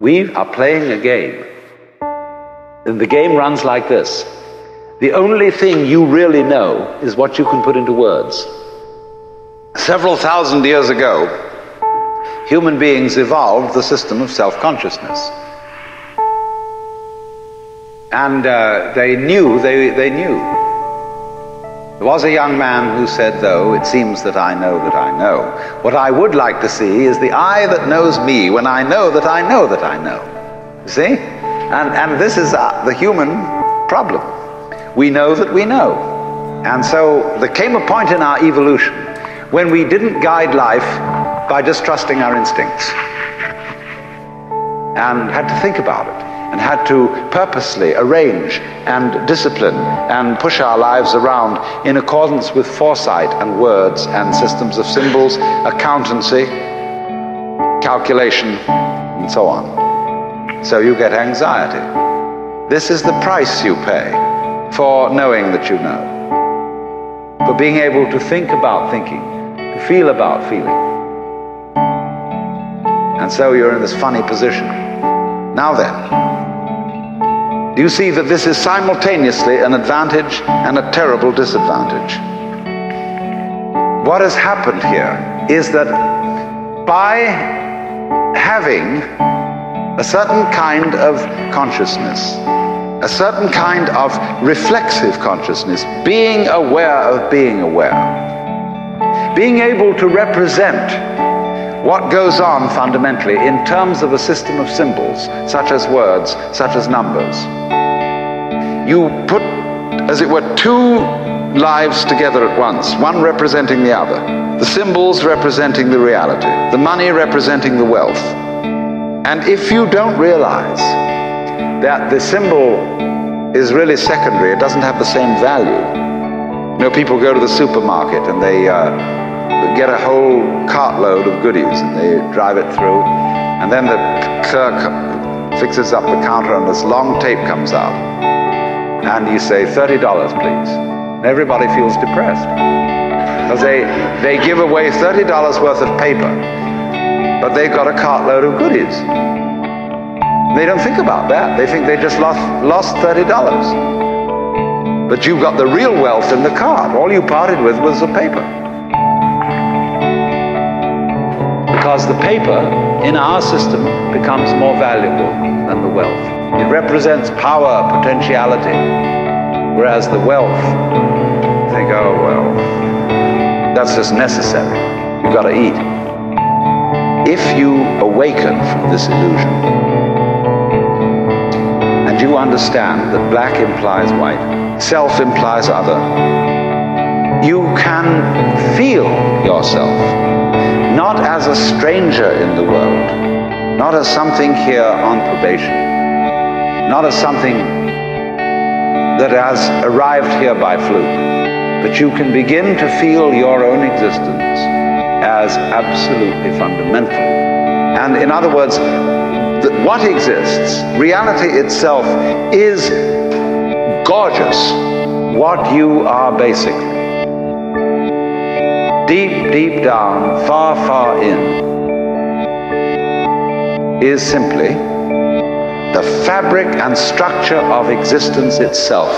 We are playing a game. And the game runs like this. The only thing you really know is what you can put into words. Several thousand years ago, human beings evolved the system of self-consciousness. And they knew. There was a young man who said, though, it seems that I know that I know. What I would like to see is the I that knows me when I know that I know that I know. You see? And this is the human problem. We know that we know. And so there came a point in our evolution when we didn't guide life by just trusting our instincts, and had to think about it, and had to purposely arrange and discipline and push our lives around in accordance with foresight and words and systems of symbols, accountancy, calculation, and so on. So you get anxiety. This is the price you pay for knowing that you know, for being able to think about thinking, to feel about feeling. And so you're in this funny position. Now then, do you see that this is simultaneously an advantage and a terrible disadvantage? What has happened here is that by having a certain kind of consciousness, a certain kind of reflexive consciousness, being aware of being aware, being able to represent what goes on fundamentally in terms of a system of symbols, such as words, such as numbers. You put, as it were, two lives together at once, one representing the other. The symbols representing the reality, the money representing the wealth. And if you don't realize that the symbol is really secondary, it doesn't have the same value. You know, people go to the supermarket and they get a whole cartload of goodies and they drive it through, and then the clerk fixes up the counter and this long tape comes out, and you say, $30 please. And everybody feels depressed because they give away $30 worth of paper, but they've got a cartload of goodies. They don't think about that. They think they just lost $30. But you've got the real wealth in the cart. All you parted with was the paper. Because the paper in our system becomes more valuable than the wealth. It represents power, potentiality, whereas the wealth, you think, oh well, that's just necessary. You've got to eat. If you awaken from this illusion, and you understand that black implies white, self implies other, you can feel yourself not as a stranger in the world, not as something here on probation, not as something that has arrived here by fluke, but you can begin to feel your own existence as absolutely fundamental. And in other words, what exists, reality itself, is gorgeous, what you are basically. Deep, deep down, far, far in, is simply the fabric and structure of existence itself.